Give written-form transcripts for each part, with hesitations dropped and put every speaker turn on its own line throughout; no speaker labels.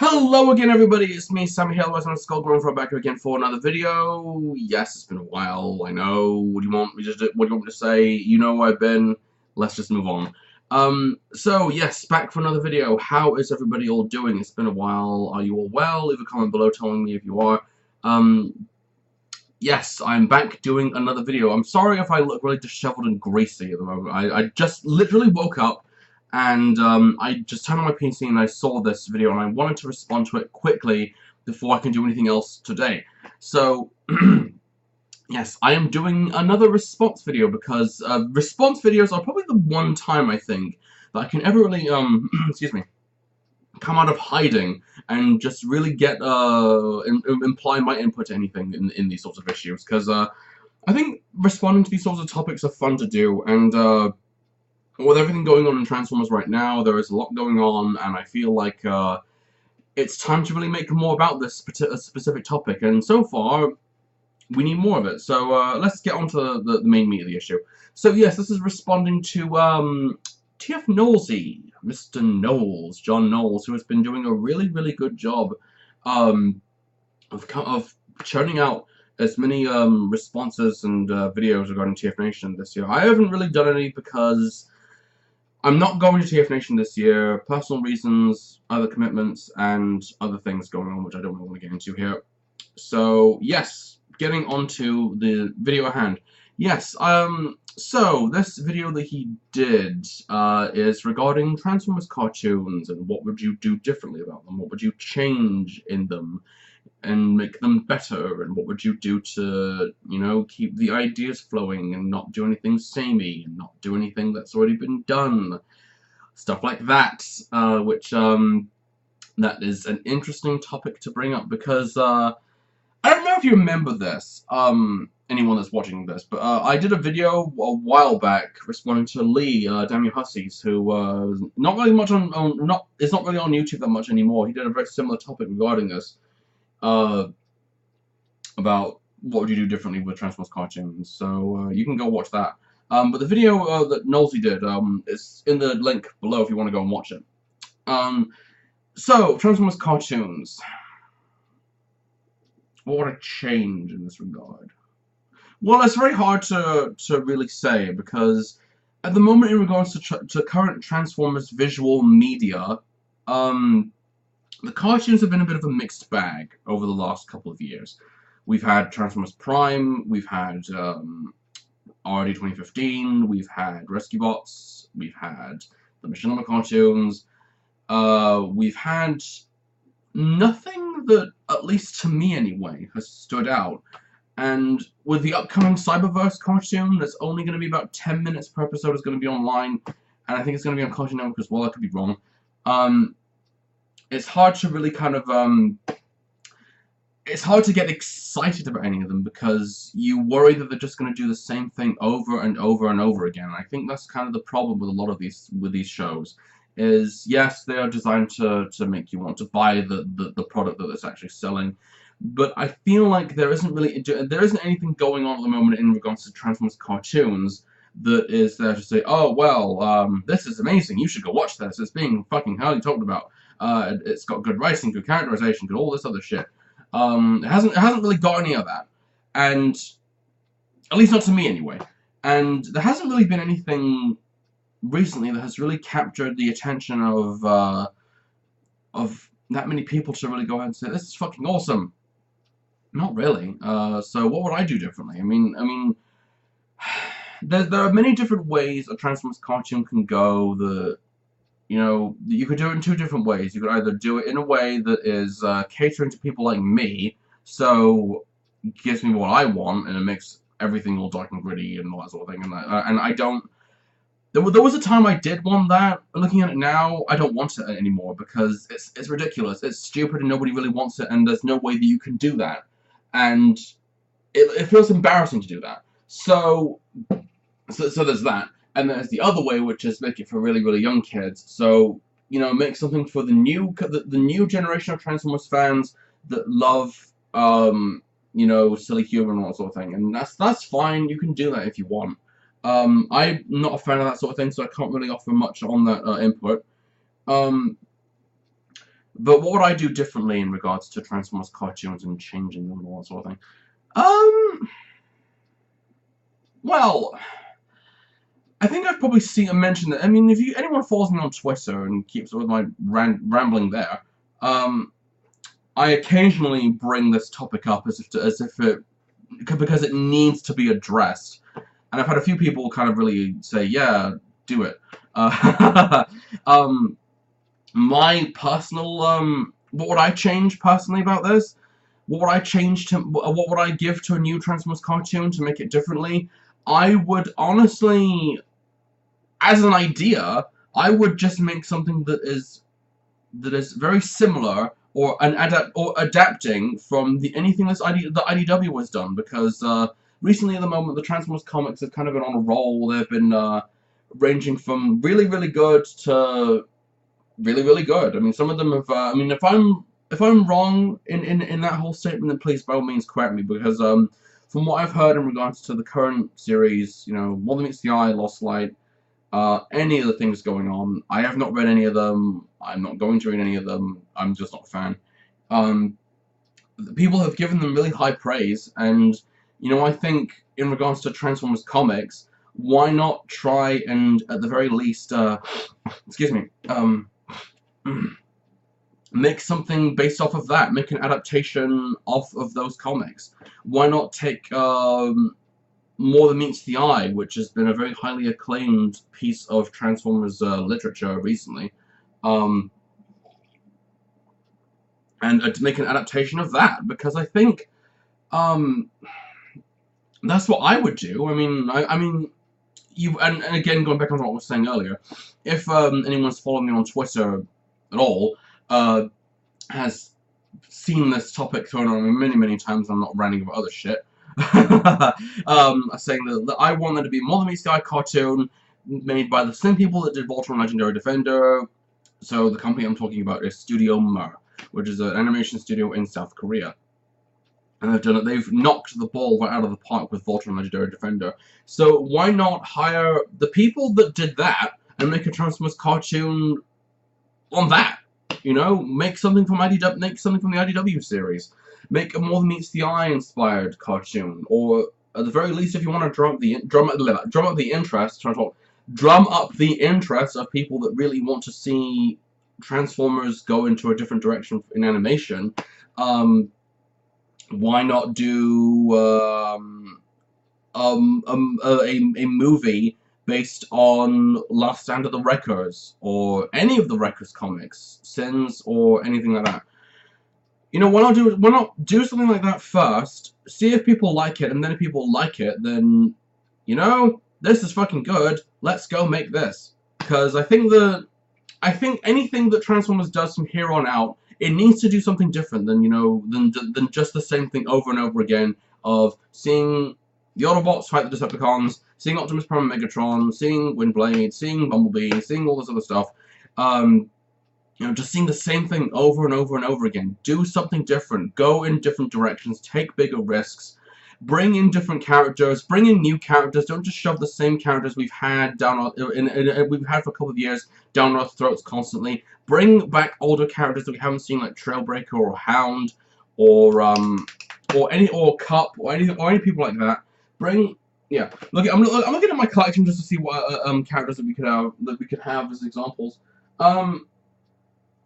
Hello again, everybody. It's me, Sammy Hill, West Skullgrim, back here again for another video. Yes, it's been a while. I know. What do you want me to do? What do you want me to say? You know where I've been. Let's just move on. So yes, back for another video. How is everybody all doing? It's been a while. Are you all well? Leave a comment below telling me if you are. Yes, I'm back doing another video. I'm sorry if I look really disheveled and greasy at the moment. I just literally woke up. And I just turned on my PC and I saw this video and I wanted to respond to it quickly before I can do anything else today. So, yes, I am doing another response video because response videos are probably the one time, I think, that I can ever really, excuse me, come out of hiding and just really get, imply my input to anything in these sorts of issues. Because I think responding to these sorts of topics are fun to do, and with everything going on in Transformers right now, there is a lot going on, and I feel like it's time to really make more about this specific topic, and so far, we need more of it. So let's get on to the main meat of the issue. So yes, this is responding to TFKnowlsy, Mr. Knowles, John Knowles, who has been doing a really, really good job of churning out as many responses and videos regarding TF Nation this year. I haven't really done any because I'm not going to TF Nation this year. Personal reasons, other commitments, and other things going on, which I don't really want to get into here. So, yes, getting on to the video at hand. Yes, so this video that he did is regarding Transformers cartoons, and what would you do differently about them? What would you change in them and make them better, and what would you do to, you know, keep the ideas flowing and not do anything samey and not do anything that's already been done, stuff like that, which that is an interesting topic to bring up because I don't know if you remember this, anyone that's watching this, but I did a video a while back responding to Lee, Damn You Hussies, who not really much is not really on YouTube that much anymore. He did a very similar topic regarding this. About what would you do differently with Transformers cartoons, so you can go watch that. But the video that Knowlsy did is in the link below if you want to go and watch it. So, Transformers cartoons. What would I change in this regard? Well, it's very hard to really say, because at the moment in regards to current Transformers visual media, the cartoons have been a bit of a mixed bag over the last couple of years. We've had Transformers Prime, we've had RD 2015, we've had Rescue Bots, we've had the Machinima cartoons, we've had nothing that, at least to me anyway, has stood out. And with the upcoming Cyberverse cartoon, that's only going to be about 10 minutes per episode, is going to be online, and I think it's going to be on Cartoon Network as well. I could be wrong. It's hard to really kind of, it's hard to get excited about any of them because you worry that they're just going to do the same thing over and over and over again. I think that's kind of the problem with a lot of these shows. Is yes, they are designed to make you want to buy the product that it's actually selling, but I feel like there isn't anything going on at the moment in regards to Transformers cartoons that is there to say, oh well, this is amazing, you should go watch this, it's being fucking highly talked about. It's got good writing, good characterization, good all this other shit. It hasn't really got any of that, and at least not to me anyway. And there hasn't really been anything recently that has really captured the attention of that many people to really go ahead and say this is fucking awesome. Not really. So what would I do differently? I mean, there are many different ways a Transformers cartoon can go. You know, you could do it in two different ways. You could either do it in a way that is catering to people like me, so it gives me what I want, and it makes everything all dark and gritty and all that sort of thing. And I don't. There was a time I did want that. Looking at it now, I don't want it anymore because it's ridiculous. It's stupid, and nobody really wants it, and there's no way that you can do that. And it feels embarrassing to do that. So there's that. And there's the other way, which is make it for really, really young kids. So, you know, make something for the new generation of Transformers fans that love, you know, silly humor and all that sort of thing. And that's fine. You can do that if you want. I'm not a fan of that sort of thing, so I can't really offer much on that input. But what would I do differently in regards to Transformers cartoons and changing them and all that sort of thing? Well, I think I've probably seen mentioned that. I mean, if anyone follows me on Twitter and keeps up with my rambling there, I occasionally bring this topic up as if it because it needs to be addressed, and I've had a few people kind of really say, "Yeah, do it." My personal what would I change personally about this? What would I change to? What would I give to a new Transformers cartoon to make it differently? I would honestly, as an idea, I would just make something that is very similar or adapting from anything that IDW has done, because recently at the moment the Transformers comics have kind of been on a roll. They've been ranging from really good to really good. I mean, some of them have. I mean, if I'm wrong in that whole statement, then please by all means correct me, because from what I've heard in regards to the current series, you know, More Than Meets the Eye, Lost Light, any of the things going on, I have not read any of them. I'm not going to read any of them. I'm just not a fan. People have given them really high praise, and you know, I think in regards to Transformers comics, why not try and at the very least, excuse me, make something based off of that. Make an adaptation off of those comics. Why not take More Than Meets the Eye, which has been a very highly acclaimed piece of Transformers literature recently, and to make an adaptation of that, because I think that's what I would do. I mean, and again, going back on what I was saying earlier, if anyone's following me on Twitter at all, has seen this topic thrown on me many times, I'm not ranting about other shit. Saying that I want there to be More Than Meets the Eye cartoon made by the same people that did Voltron Legendary Defender. So the company I'm talking about is Studio Mer, which is an animation studio in South Korea. And they've knocked the ball right out of the park with Voltron Legendary Defender. So why not hire the people that did that and make a Transformers cartoon on that? You know, make something from IDW, make something from the IDW series. Make a More Than Meets the Eye inspired cartoon, or at the very least, if you want to drum up the interest of people that really want to see Transformers go into a different direction in animation. Why not do a movie based on Last Stand of the Wreckers, or any of the Wreckers comics, Sins, or anything like that? You know, why not do something like that first, see if people like it, and then if people like it, then, you know, this is fucking good, let's go make this. Because I think anything that Transformers does from here on out, it needs to do something different than, you know, than just the same thing over and over again of seeing the Autobots fight the Decepticons, seeing Optimus Prime and Megatron, seeing Windblade, seeing Bumblebee, seeing all this other stuff. You know, just seeing the same thing over and over and over again. Do something different. Go in different directions. Take bigger risks. Bring in different characters. Bring in new characters. Don't just shove the same characters we've had down we've had for a couple of years down our throats constantly. Bring back older characters that we haven't seen, like Trailbreaker or Hound, or Cup, or any people like that. Yeah. Look, I'm looking at my collection just to see what characters that we could have as examples.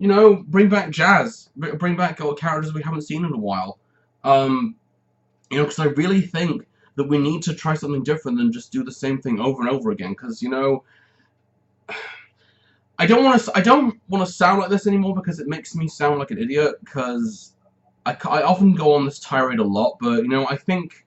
You know, bring back Jazz. Bring back characters we haven't seen in a while. You know, because I really think that we need to try something different than just do the same thing over and over again. Because, you know, I don't want to sound like this anymore, because it makes me sound like an idiot. Because I often go on this tirade a lot, but you know, I think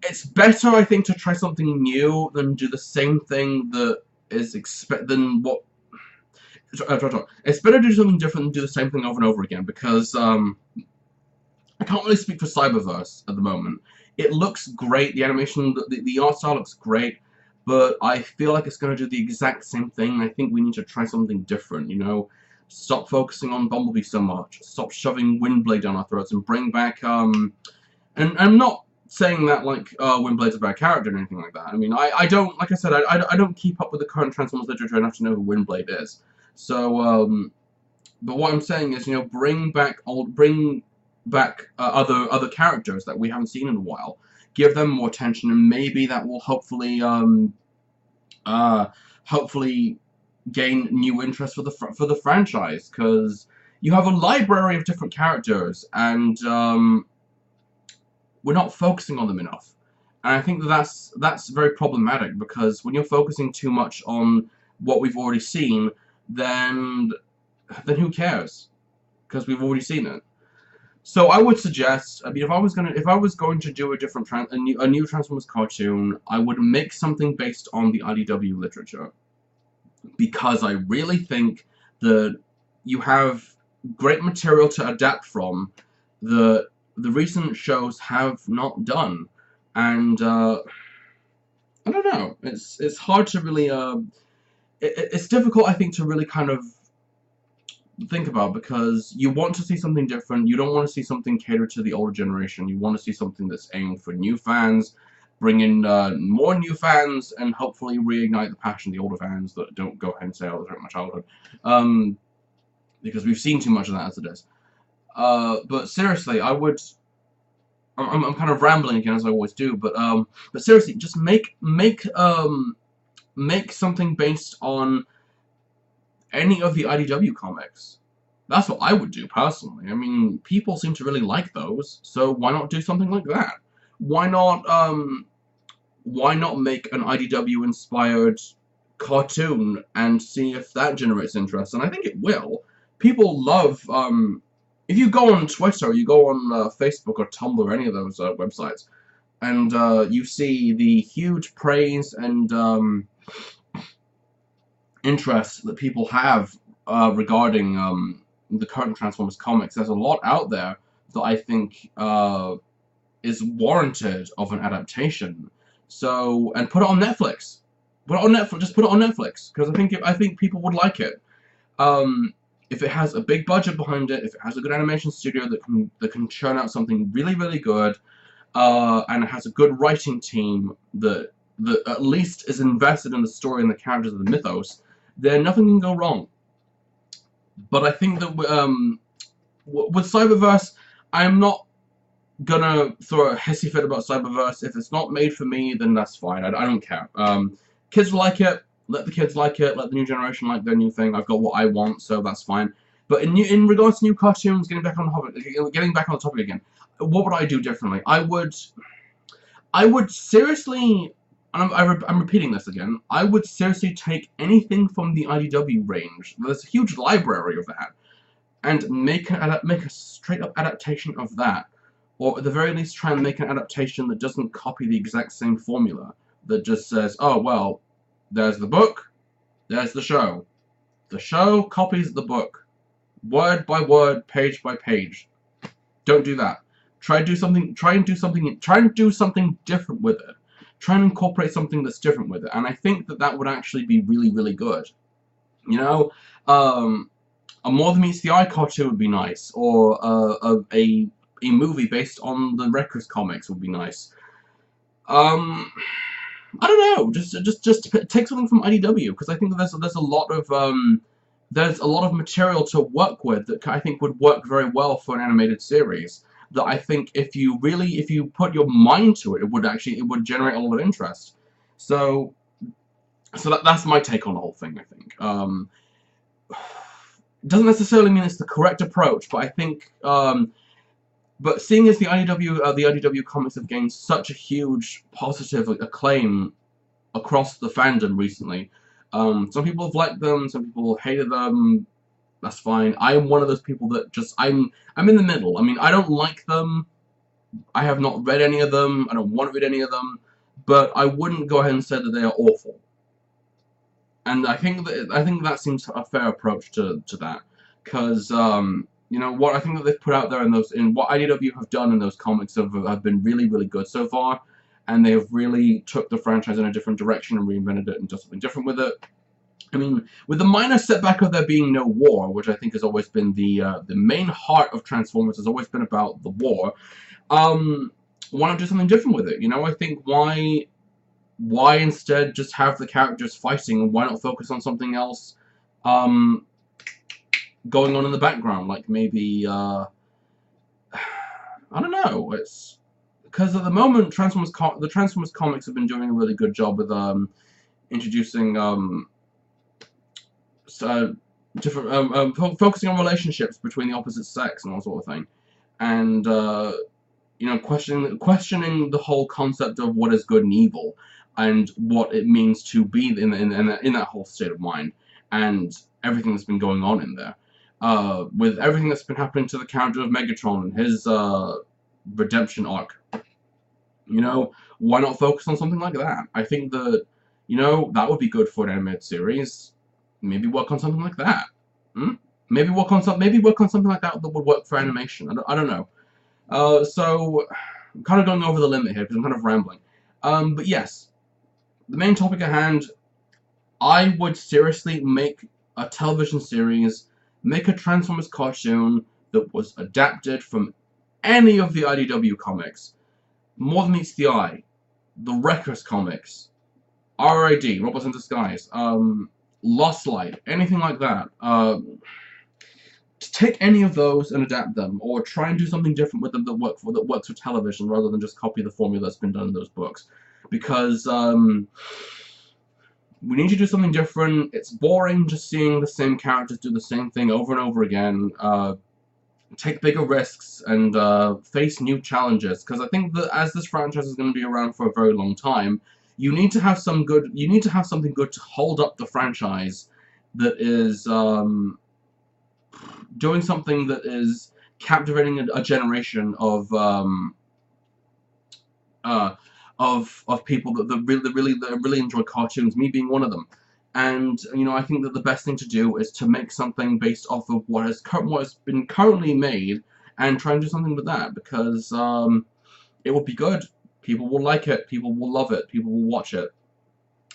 it's better, I think, to try something new than do the same thing that is It's better to do something different than do the same thing over and over again, because I can't really speak for Cyberverse at the moment. It looks great, the animation, the art style looks great, but I feel like it's going to do the exact same thing. I think we need to try something different, you know? Stop focusing on Bumblebee so much. Stop shoving Windblade down our throats, and bring back, and I'm not saying that, like, Windblade's a bad character or anything like that. I mean, I don't, like I said, I don't keep up with the current Transformers literature enough to know who Windblade is. So, but what I'm saying is, bring back other characters that we haven't seen in a while, give them more attention, and maybe that will hopefully gain new interest for the franchise, because you have a library of different characters, and we're not focusing on them enough. And I think that's very problematic, because when you're focusing too much on what we've already seen, then who cares? Because we've already seen it. So I would suggest, I mean, if I was going to do a new Transformers cartoon, I would make something based on the IDW literature, because I really think that you have great material to adapt from the recent shows have not done. And I don't know, it's hard to really it's difficult, I think, to really kind of think about, because you want to see something different. You don't want to see something catered to the older generation. You want to see something that's aimed for new fans, bring in more new fans, and hopefully reignite the passion of the older fans that don't go ahead and say, "Oh, those aren't my childhood," because we've seen too much of that as it is. But seriously, I'm kind of rambling again, as I always do. But seriously, just make something based on any of the IDW comics. That's what I would do, personally. I mean, people seem to really like those, so why not do something like that? Why not make an IDW-inspired cartoon and see if that generates interest? And I think it will. People love, if you go on Twitter, you go on Facebook or Tumblr, or any of those websites, and you see the huge praise and interest that people have regarding the current Transformers comics. There's a lot out there that I think is warranted of an adaptation. So, and put it on Netflix. Put it on Netflix. Just put it on Netflix, because I think people would like it. If it has a big budget behind it, if it has a good animation studio that can churn out something really, really good, and it has a good writing team that at least is invested in the story and the characters of the mythos, then nothing can go wrong. But I think that with Cyberverse, I'm not gonna throw a hissy fit about Cyberverse. If it's not made for me, then that's fine. I don't care. Kids like it. Let the kids like it. Let the new generation like their new thing. I've got what I want, so that's fine. But in regards to new cartoons, getting back on the topic again, what would I do differently? I would seriously, and I'm repeating this again, I would seriously take anything from the IDW range. There's a huge library of that, and make a straight up adaptation of that, or at the very least try and make an adaptation that doesn't copy the exact same formula, that just says, oh well, there's the book, there's the show. The show copies the book, word by word, page by page. Don't do that. Try and do something different with it. Try and incorporate something that's different with it, and I think that would actually be really, really good. You know, a More Than Meets the Eye cartoon would be nice, or a movie based on the Wreckers comics would be nice. I don't know, just take something from IDW, because I think that there's a lot of material to work with that I think would work very well for an animated series. That I think if you put your mind to it, it would generate a lot of interest. So that's my take on the whole thing, I think. Doesn't necessarily mean it's the correct approach, but I think but seeing as the IDW comics have gained such a huge positive acclaim across the fandom recently, some people have liked them, some people have hated them. That's fine. I'm one of those people that I'm in the middle. I mean, I don't like them. I have not read any of them. I don't want to read any of them. But I wouldn't go ahead and say that they are awful. And I think that seems a fair approach to that, because you know what I think that they've put out there in what IDW have done in those comics have been really, really good so far, and they have really took the franchise in a different direction and reinvented it and done something different with it. I mean, with the minor setback of there being no war, which I think has always been the main heart of Transformers, has always been about the war. Why not do something different with it? You know, I think why instead just have the characters fighting, and why not focus on something else? going on in the background, like maybe I don't know. It's because at the moment the Transformers comics have been doing a really good job with introducing different focusing on relationships between the opposite sex and all sort of thing, and you know, questioning the whole concept of what is good and evil, and what it means to be in that whole state of mind, and everything that's been going on in there. With everything that's been happening to the character of Megatron and his redemption arc, you know, why not focus on something like that? I think that, you know, that would be good for an animated series. Maybe work on something like that. Hmm? Maybe work on something like that that would work for animation. I don't know. So I'm kind of going over the limit here because I'm kind of rambling. But yes, the main topic at hand. I would seriously make a television series, make a Transformers cartoon that was adapted from any of the IDW comics. More Than Meets the Eye, the Wreckers comics, RID, Robots in Disguise, Lost Light, anything like that. To take any of those and adapt them, or try and do something different with them that works for television, rather than just copy the formula that's been done in those books, because we need to do something different. It's boring just seeing the same characters do the same thing over and over again. Take bigger risks and face new challenges, because I think that as this franchise is going to be around for a very long time, you need to have something good to hold up the franchise that is doing something that is captivating a generation of people that really enjoy cartoons, me being one of them. And you know, I think that the best thing to do is to make something based off of what has been currently made, and try and do something with that, because it will be good. People will like it. People will love it. People will watch it.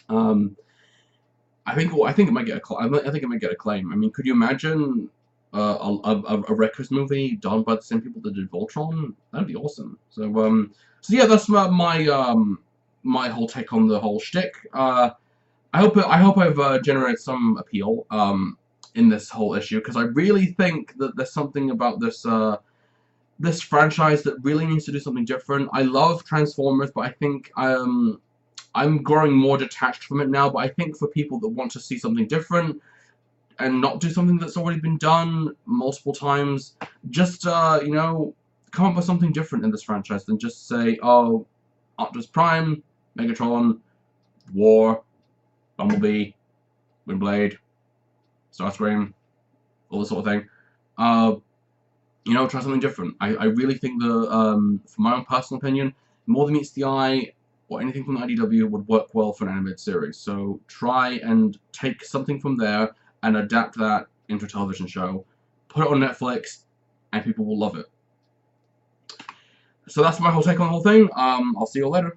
I think it might get I think it might get acclaim. I mean, could you imagine a Wreckers movie done by the same people that did Voltron? That'd be awesome. So yeah, that's my whole take on the whole shtick. I hope I've generated some appeal in this whole issue, because I really think that there's something about this franchise that really needs to do something different. I love Transformers, but I think I'm growing more detached from it now. But I think for people that want to see something different and not do something that's already been done multiple times, just you know, come up with something different in this franchise than just say, oh, Optimus Prime, Megatron, War, Bumblebee, Windblade, Starscream, all this sort of thing. You know, try something different. I really think that, from my own personal opinion, More Than Meets the Eye or anything from the IDW would work well for an animated series. So try and take something from there and adapt that into a television show. Put it on Netflix, and people will love it. So that's my whole take on the whole thing. I'll see you all later.